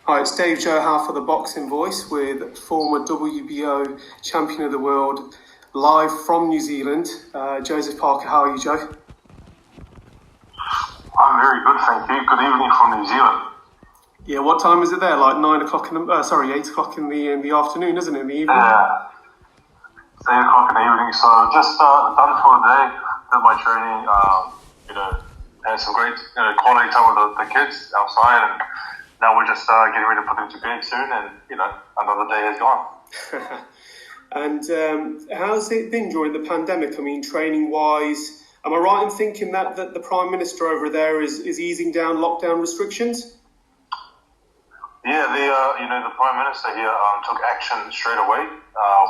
Hi, it's Dave Joe Howe for The Boxing Voice with former WBO champion of the world, live from New Zealand, Joseph Parker. How are you, Joe? I'm very good, thank you. Good evening from New Zealand. Yeah, what time is it there? Like 8 o'clock in the afternoon, isn't it? In the evening. Yeah, it's 8 o'clock in the evening. So just done for the day. Did my training. Had some great quality time with the kids outside, and now we're just getting ready to put them to bed soon. And another day is gone. And how's it been during the pandemic? I mean, training-wise, am I right in thinking that the Prime Minister over there is easing down lockdown restrictions? Yeah, the Prime Minister here took action straight away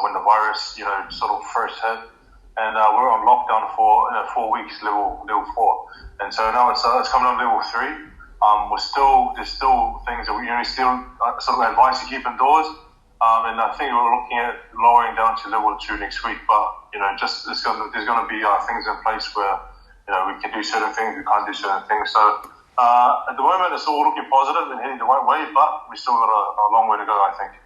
when the virus sort of first hit, and we're on lockdown for 4 weeks, level 4, and so now it's coming on level 3. There's still things that we still sort of advise to keep indoors, and I think we're looking at lowering down to level 2 next week. But there's going to be things in place where we can do certain things, we can't do certain things. So at the moment, it's all looking positive and heading the right way, but we still got a long way to go, I think.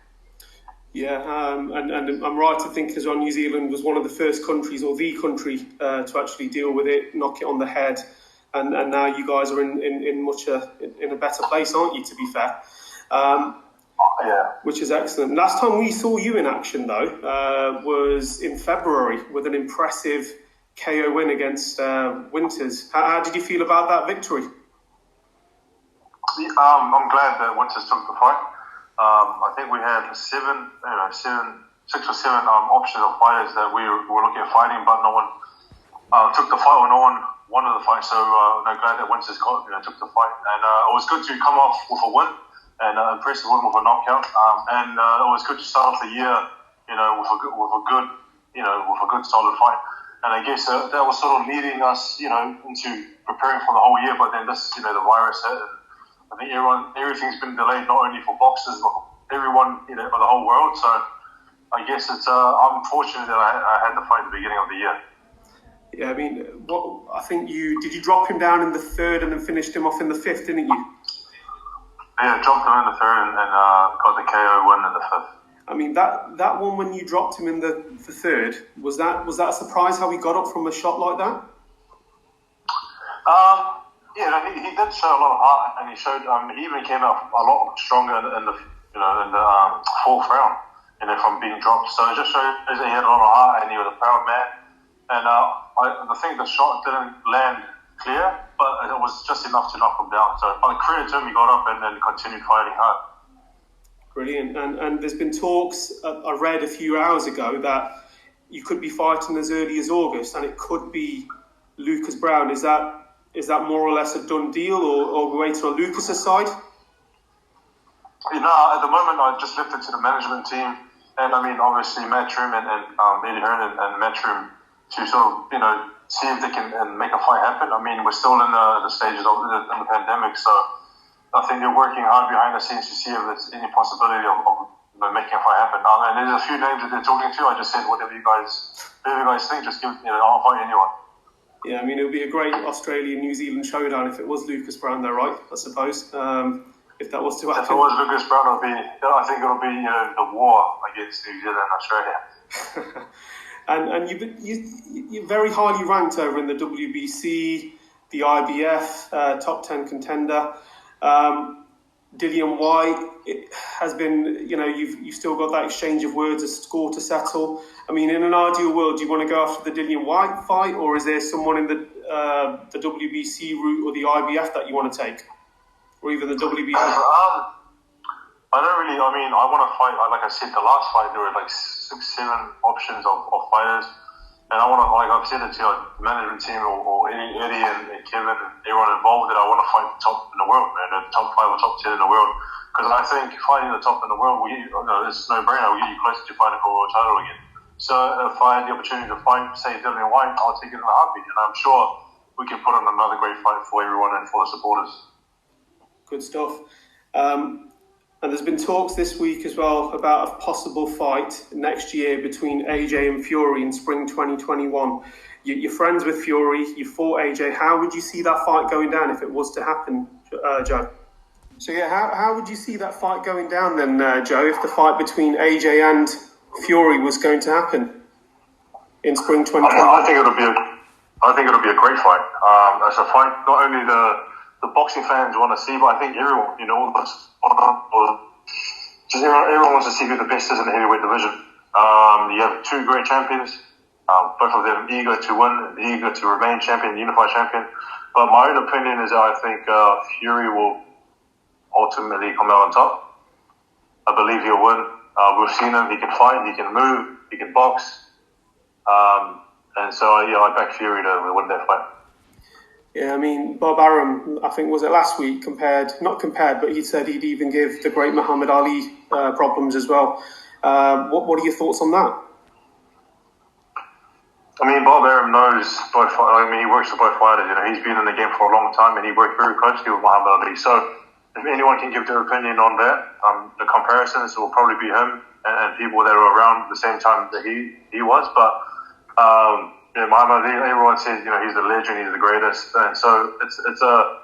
Yeah, and I'm right to think as well, New Zealand was one of the first countries, or the country, to actually deal with it, knock it on the head. And now you guys are in a better place, aren't you, to be fair? Yeah. Which is excellent. Last time we saw you in action, though, was in February with an impressive KO win against Winters. How did you feel about that victory? I'm glad that Winters took the fight. I think we had 6 or 7 options of fighters that we were looking at fighting, but no one took the fight, or no one wanted the fight. So I'm glad that Winters took the fight, and it was good to come off with a win, and impressive win with a knockout. And it was good to start off the year, with a good solid fight. And I guess that was sort of leading us, into preparing for the whole year. But then this, the virus hit, and I think everything's been delayed, not only for boxers, but everyone, for the whole world. So I guess I'm fortunate that I had the fight at the beginning of the year. Yeah, I mean, did you drop him down in the 3rd and then finished him off in the 5th, didn't you? Yeah, dropped him in the 3rd and got the KO win in the 5th. I mean, that one when you dropped him in the 3rd, was that a surprise how he got up from a shot like that? He did show a lot of heart, and he showed. He even came out a lot stronger in the 4th round, from being dropped. So it just showed that he had a lot of heart, and he was a proud man. And I think the shot didn't land clear, but it was just enough to knock him down. So by the credit to him, he got up and then continued fighting hard. Brilliant. And there's been talks, I read a few hours ago, that you could be fighting as early as August, and it could be Lucas Browne. Is that more or less a done deal, or we're waiting on Lucas's side? At the moment, I just left it to the management team, and obviously Matchroom and Eddie Hearn and Matchroom to sort of, see if they can make a fight happen. We're still in the stages of the pandemic, so I think they're working hard behind the scenes to see if there's any possibility of making a fight happen. And there's a few names that they're talking to. I just said, whatever you guys think, just give, I'll fight anyone. Yeah, it would be a great Australia-New Zealand showdown if it was Lucas Browne there, right? I suppose. If that was to happen. If it was Lucas Browne, I think it'll be the war against New Zealand and Australia. And you're very highly ranked over in the WBC, the IBF, top 10 contender. Dillian Whyte, it has been, you've still got that exchange of words, a score to settle. In an ideal world, do you want to go after the Dillian Whyte fight, or is there someone in the WBC route or the IBF that you want to take? Or even the WBC? I don't really, I want to fight, like I said, the last fight, there were 6-7 options of fighters. And I want to, like I've said it to the management team or Eddie and Kevin and everyone involved, that I want to fight the top in the world, man, the top 5 or top 10 in the world. Because I think fighting the top in the world, it's no brainer. We'll get you closer to fighting for a world title again. So if I had the opportunity to fight, say, Dillian Whyte, I'll take it in a heartbeat. And I'm sure we can put on another great fight for everyone and for the supporters. Good stuff. And there's been talks this week as well about a possible fight next year between AJ and Fury in spring 2021. You're friends with Fury, you fought AJ. How would you see that fight going down if it was to happen, Joe? So yeah, how would you see that fight going down then, Joe? If the fight between AJ and Fury was going to happen in spring 2020, I think it'll be a great fight. It's a fight not only the boxing fans want to see, but I think everyone, all of us, everyone wants to see who the best is in the heavyweight division. You have two great champions, both of them eager to win, eager to remain champion, unified champion. But my own opinion is that I think Fury will ultimately come out on top. I believe he'll win. We've seen him. He can fight. He can move. He can box. And so, I back Fury to win that fight. Yeah, I mean, Bob Arum, I think, was it last week, but he said he'd even give the great Muhammad Ali problems as well. What are your thoughts on that? I mean, Bob Arum knows both. He works with both fighters. He's been in the game for a long time, and he worked very closely with Muhammad Ali. So, if anyone can give their opinion on that, the comparisons will probably be him and people that are around the same time that he was. But Muhammad Ali, everyone says he's the legend, he's the greatest, and so it's a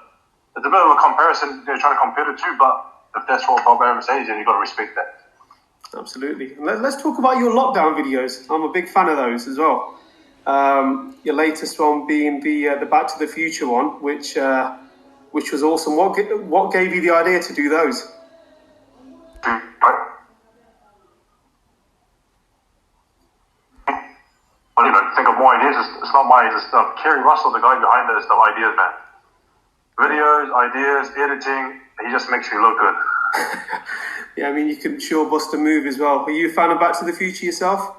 bit of a comparison. Trying to compare the two, but if that's what Bob Arum says, then you've got to respect that. Absolutely. Let's talk about your lockdown videos. I'm a big fan of those as well. Your latest one being the Back to the Future one, which was awesome. What gave you the idea to do those? Think of more ideas. It's not my stuff. Kerry Russell, the guy behind it, is the ideas man. Videos, ideas, editing. He just makes me look good. Yeah, I mean, you can sure bust a move as well. Are you a fan of Back to the Future yourself?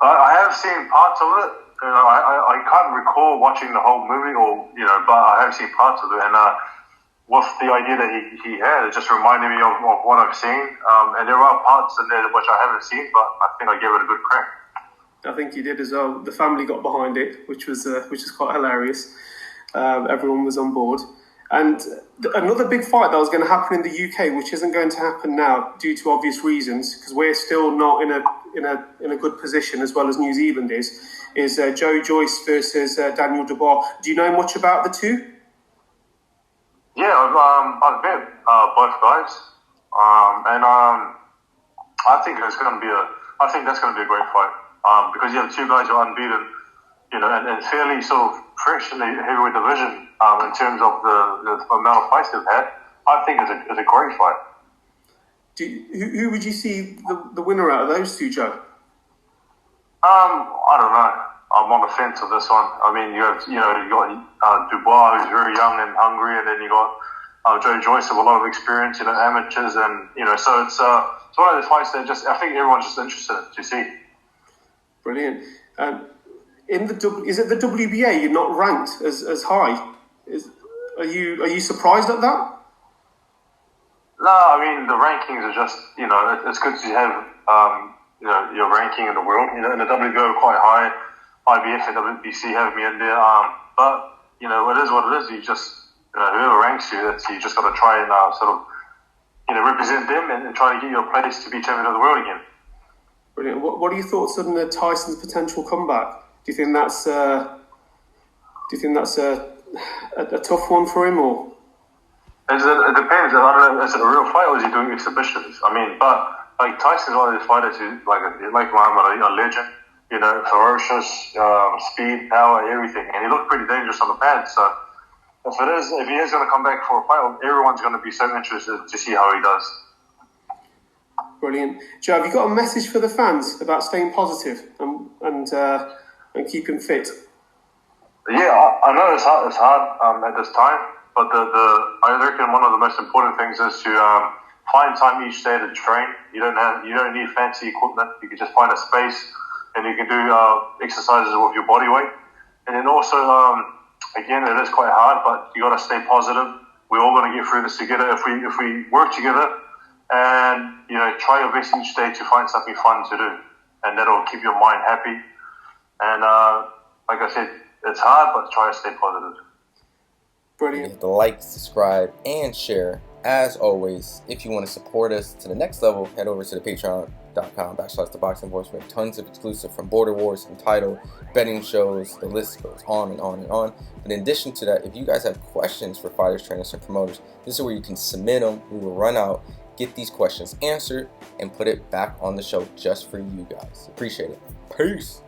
I have seen parts of it. I can't recall watching the whole movie, but I have seen parts of it. And with the idea that he had, it just reminded me of what I've seen. And there are parts in there which I haven't seen, but I think I gave it a good crack. I think you did as well. The family got behind it, which is quite hilarious. Everyone was on board. And another big fight that was going to happen in the UK, which isn't going to happen now due to obvious reasons, because we're still not in a good position as well as New Zealand is Joe Joyce versus Daniel Dubois. Do you know much about the two? Yeah, I've met both guys, and I think that's going to be a great fight because you have two guys who are unbeaten, and fairly sort of fresh in the heavyweight division in terms of the amount of fights they've had. I think it's a great fight. Who would you see the winner out of those two, Joe? I don't know. I'm on the fence of this one. I mean, you got Dubois, who's very young and hungry, and then you got Joe Joyce with a lot of experience, amateurs, and so it's one of those fights that I think everyone's just interested to see. Brilliant. Is it the WBA? You're not ranked as high. Are you surprised at that? No, I mean the rankings are just it's good to have your ranking in the world. And the WBO are quite high. IBF and WBC have me in there. But it is what it is. You just whoever ranks you, you just got to try and sort of represent them and try to get your place to be champion of the world again. Brilliant. What are your thoughts on Tyson's potential comeback? Do you think that's a tough one for him, or? It depends. I don't know. Is it a real fight or is he doing exhibitions? I mean, but like Tyson's one of these fighters who's like Muhammad Ali, a legend. Ferocious, speed, power, everything, and he looked pretty dangerous on the pad. So if he is going to come back for a fight, everyone's going to be so interested to see how he does. Brilliant, Joe. Have you got a message for the fans about staying positive and keeping fit? Yeah, I know it's hard at this time, but I reckon one of the most important things is to find time each day to train. You don't need fancy equipment. You can just find a space. And you can do exercises with your body weight. And then also, again, it is quite hard, but you got to stay positive. We're all going to get through this together if we work together and, try your best each day to find something fun to do. And that'll keep your mind happy. And like I said, it's hard, but try to stay positive. Brilliant. You have to like, subscribe, and share as always, if you want to support us to the next level, head over to the patreon.com/ThaBoxingVoice. We have tons of exclusive from Border Wars, Entitled, betting shows, the list goes on and on and on. But in addition to that, if you guys have questions for fighters, trainers, and promoters, this is where you can submit them. We will run out, get these questions answered, and put it back on the show just for you guys. Appreciate it. Peace.